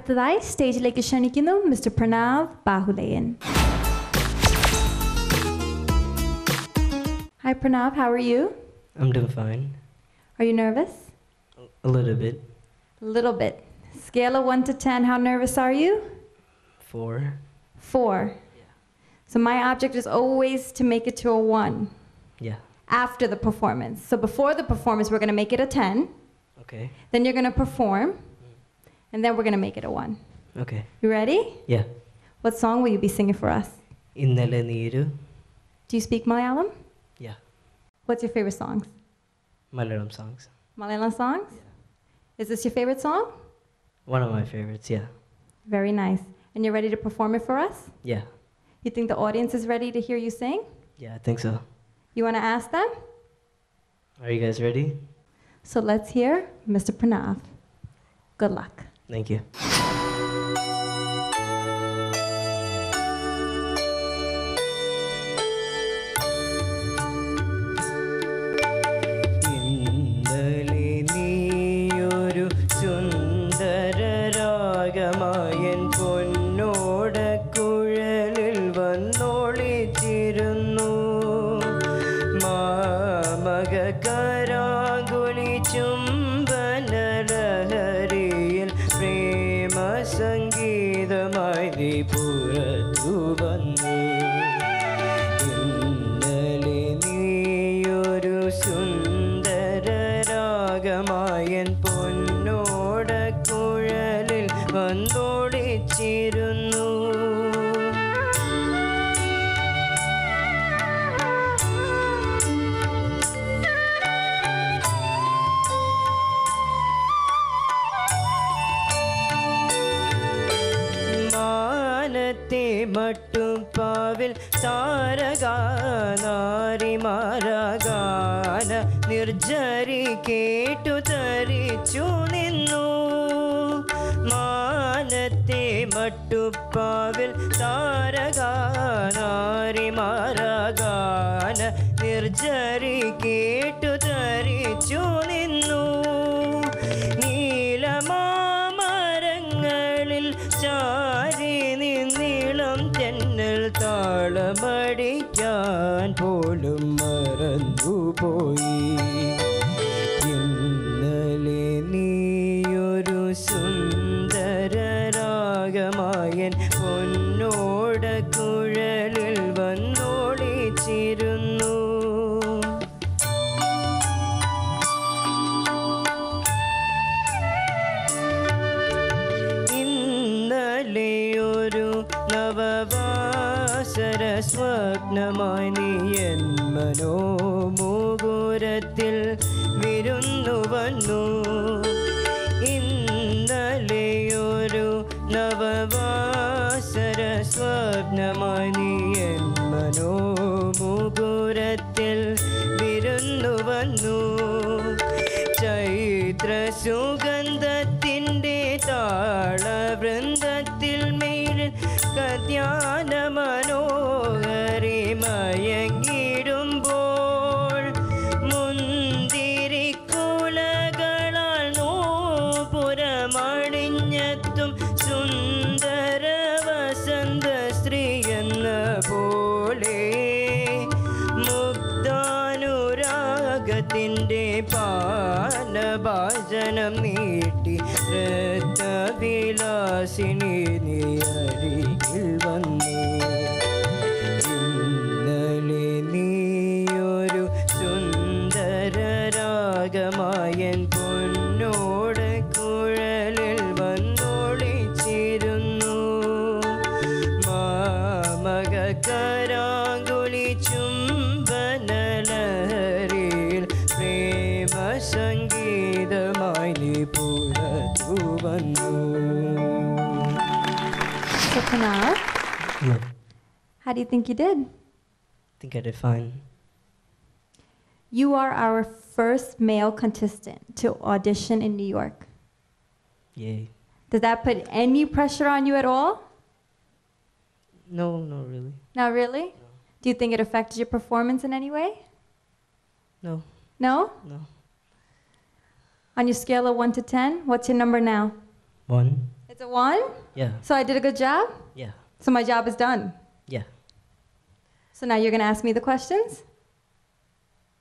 അടുത്തതായി സ്റ്റേജിലേക്ക് ക്ഷണിക്കുന്നു mister Pranav Bahuleyan. Hi Pranav, how are you? I'm doing fine. Are you nervous? A little bit. A little bit. Scale of 1 to 10, how nervous are you? 4. 4. Yeah. So my object is always to make it to a 1. Yeah. After the performance. So before the performance, we're going to make it a 10. Okay. Then you're going to perform. And then we're going to make it a 1. Okay. You ready? Yeah. What song will you be singing for us? Innale Neeru. Do you speak Malayalam? Yeah. What's your favorite songs? Malayalam songs. Malayalam songs? Yeah. Is this your favorite song? One of my favorites, yeah. Very nice. And you're ready to perform it for us? Yeah. You think the audience is ready to hear you sing? Yeah, I think so. You want to ask them? Are you guys ready? So let's hear Mr. Pranav. Good luck. Thank you. ഇന്നലെ നീയൊരു സുന്ദര രാഗമായൻ പൊന്നോടക്കുഴലിൽ വന്നൊളിച്ചിരുന്നു. മാമകരാങ്കുലി ചുംബനലഹരിയിൽ പ്രേമ സംഗീതമായി നീ പുറത്തു വന്നു. ഇന്നലെ നീയൊരു സുന്ദര രാഗമായൻ പൊന്നോടക്കുഴലിൽ വന്നൊളിച്ചിരുന്നു. മാനത്തെ മട്ടുപ്പാവിൽ താരകാനാരിമാരാഗാന നിർജരി കേട്ടു തരിച്ചു നിന്നു. മാനത്തെ മട്ടുപ്പാവിൽ താരകാനാരിമാരാഗാന നിർജരി കേട്ടു തരിച്ചു നിന്നു. നീലമാമരങ്ങളിൽ ചാരി നിന്നിളം തെന്നൽ താളമടിക്കാൻ പോലും മറന്നുപോയി. ഇന്നലെ നീയൊരു സുന്ദര രാഗമായൻ പൊന്നോടക്കുഴലിൽ വന്നൊളിച്ചിരുന്നു. ഇന്നലെയൊരു നവവാസര സ്വപ്നമായി നീ എൻ മനോമുകുരത്തിൽ വിരുന്നു വന്നു. ഇന്നലെയൊരു നവവാസര സ്വപ്നമായി നീ എൻ മനോമുകുരത്തിൽ വിരുന്നു വന്നു. ചൈത്ര സുഗന്ധത്തിൻ്റെ താളവൃന്ദത്തിൽ മേലിൽ കല്യാണ മനോഹരി മയങ്ങിടുമ്പോൾ മുന്തിരിക്കുലകളാൽ നോപുരമണിഞ്ഞെത്തും സുന്ദര വസന്ത സ്ത്രീ എന്ന പോലെ മുഗ്ധാനുരാഗത്തിൻ്റെ പാനഭാജനം നീട്ടി രത്നവിലാസിനി നീ അരികിൽ വന്നു. ഇന്നലെ നീയൊരു സുന്ദര രാഗമായൻ പൊന്നോടക്കുഴലിൽ വന്നൊളിച്ചിരുന്നു. മാമകരാങ്കുലി ചുംബനലഹരിയിൽ പ്രേമ സംഗീതമായി നീ പുറത്തു വന്നു. So Pranav, Yeah. how do you think you did? I think I did fine. You are our first male contestant to audition in New York. Yay. Does that put any pressure on you at all? No, not really. Not really? No. Do you think it affected your performance in any way? No. No? No. On your scale of 1 to 10, what's your number now? 1. It's a 1? Yeah. So I did a good job? Yeah. So my job is done. Yeah. So now you're going to ask me the questions?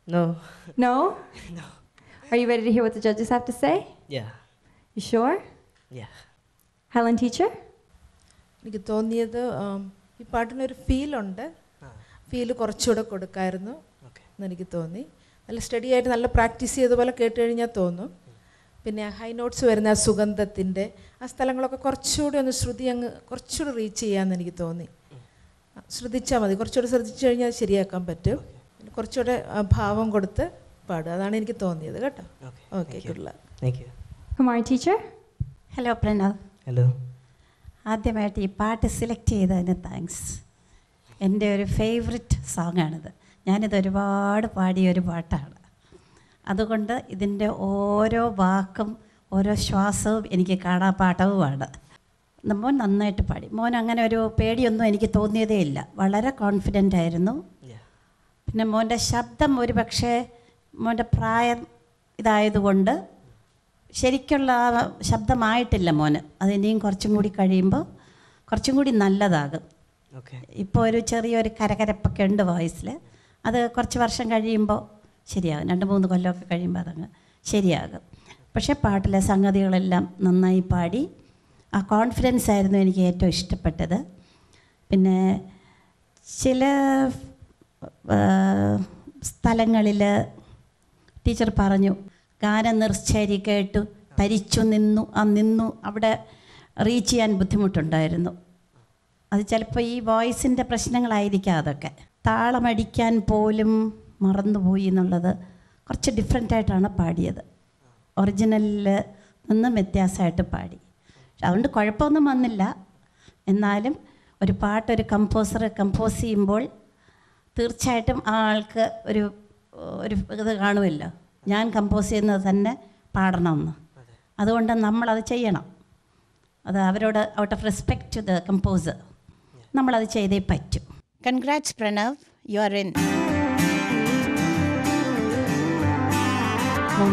No. No? No. Are you ready to hear what the judges have to say? Yeah. You sure? Yeah. Helen, teacher? എനിക്ക് തോന്നിയത് ഈ പാട്ടിനൊരു ഫീലുണ്ട്. Feel കുറച്ചുകൂടെ കൊടുക്കായിരുന്നു എന്നെനിക്ക് തോന്നി. നല്ല study ആയിട്ട് നല്ല practice ചെയ്തതുപോലെ കേട്ട് കഴിഞ്ഞാൽ തോന്നും. പിന്നെ ഹൈ നോട്ട്സ് വരുന്ന ആ സുഗന്ധത്തിൻ്റെ ആ സ്ഥലങ്ങളൊക്കെ കുറച്ചുകൂടി ഒന്ന് ശ്രുതി അങ്ങ് കുറച്ചുകൂടി റീച്ച് ചെയ്യാമെന്ന് എനിക്ക് തോന്നി. ശ്രദ്ധിച്ചാൽ മതി, കുറച്ചുകൂടി ശ്രദ്ധിച്ചു കഴിഞ്ഞാൽ ശരിയാക്കാൻ പറ്റും. പിന്നെ കുറച്ചുകൂടെ ഭാവം കൊടുത്ത് പാടുക, അതാണ് എനിക്ക് തോന്നിയത് കേട്ടോ. Okay, good luck. Thank you. Kumari, teacher? Hello Pranav. Hello. ആദ്യമായിട്ട് ഈ പാട്ട് സെലക്ട് ചെയ്തതിന് താങ്ക്സ്. എൻ്റെ ഒരു ഫേവററ്റ് സോങ്ങാണിത്. ഞാനിത് ഒരുപാട് പാടിയൊരു പാട്ടാണ്. അതുകൊണ്ട് ഇതിൻ്റെ ഓരോ വാക്കും ഓരോ ശ്വാസവും എനിക്ക് കാണാപ്പാഠവുമാണ്. മോൻ നന്നായിട്ട് പാടി. മോൻ അങ്ങനെ ഒരു പേടിയൊന്നും എനിക്ക് തോന്നിയതേ ഇല്ല. വളരെ കോൺഫിഡൻ്റ് ആയിരുന്നു. പിന്നെ മോൻ്റെ ശബ്ദം ഒരു പക്ഷേ മോൻ്റെ പ്രായം ഇതായതുകൊണ്ട് ശരിക്കുള്ള ആ ശബ്ദമായിട്ടില്ല മോന്. അതിനെയും കുറച്ചും കൂടി കഴിയുമ്പോൾ കുറച്ചും കൂടി നല്ലതാകും. ഇപ്പോൾ ഒരു ചെറിയൊരു കരകരപ്പൊക്കെ ഉണ്ട് വോയിസിൽ. അത് കുറച്ച് വർഷം കഴിയുമ്പോൾ ശരിയാകും. 2-3 കൊല്ലമൊക്കെ കഴിയുമ്പോൾ അതങ്ങ് ശരിയാകും. പക്ഷേ പാട്ടിലെ സംഗതികളെല്ലാം നന്നായി പാടി. ആ കോൺഫിഡൻസ് ആയിരുന്നു എനിക്ക് ഏറ്റവും ഇഷ്ടപ്പെട്ടത്. പിന്നെ ചില സ്ഥലങ്ങളിൽ ടീച്ചർ പറഞ്ഞു ഗാനം നിർച്ചരി കേട്ടു തരിച്ചു നിന്നു അവിടെ റീച്ച് ചെയ്യാൻ ബുദ്ധിമുട്ടുണ്ടായിരുന്നു. അത് ചിലപ്പോൾ ഈ വോയിസിൻ്റെ പ്രശ്നങ്ങളായിരിക്കാം. അതൊക്കെ താളമടിക്കാൻ പോലും മറന്നുപോയി എന്നുള്ളത് കുറച്ച് ഡിഫറെൻ്റായിട്ടാണ് പാടിയത്. ഒറിജിനലിൽ നിന്നും വ്യത്യാസമായിട്ട് പാടി. അതുകൊണ്ട് കുഴപ്പമൊന്നും വന്നില്ല. എന്നാലും ഒരു പാട്ടൊരു കമ്പോസർ കമ്പോസ് ചെയ്യുമ്പോൾ തീർച്ചയായിട്ടും ആ ആൾക്ക് ഒരു ഇത് കാണുമല്ലോ, ഞാൻ കമ്പോസ് ചെയ്യുന്നത് തന്നെ പാടണമെന്ന്. അതുകൊണ്ട് നമ്മളത് ചെയ്യണം. അത് അവരോട് out of respect to the composer നമ്മളത് ചെയ്തേ പറ്റും. Congrats Pranav, you are in.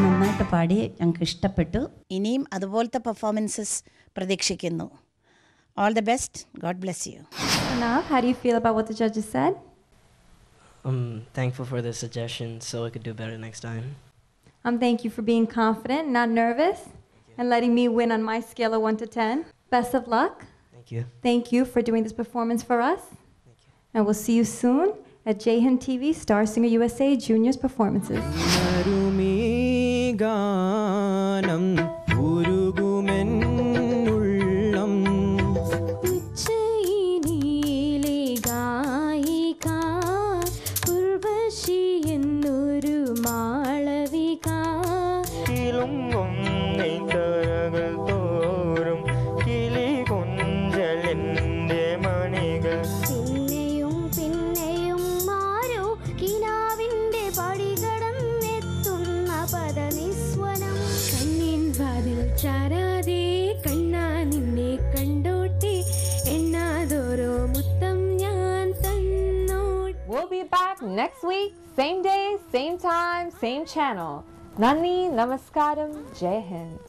നന്നായിട്ട് പാടി, ഞങ്ങൾക്ക് ഇഷ്ടപ്പെട്ടു. ഇനിയും അതുപോലത്തെ പെർഫോമൻസസ് പ്രതീക്ഷിക്കുന്നു. All the best. God bless you. Pranav, how do you feel about what the judges said? I'm thankful for the suggestion so I could do better next time. Thank you for being confident, not nervous, and letting me win on my scale of 1 to 10. Best of luck. Thank you. Thank you for doing this performance for us. Thank you. And we'll see you soon at JHIM TV Star Singer USA Juniors Performances. We'll be back next week, same day, same time, same channel. Nani Namaskaram, Jai Hind.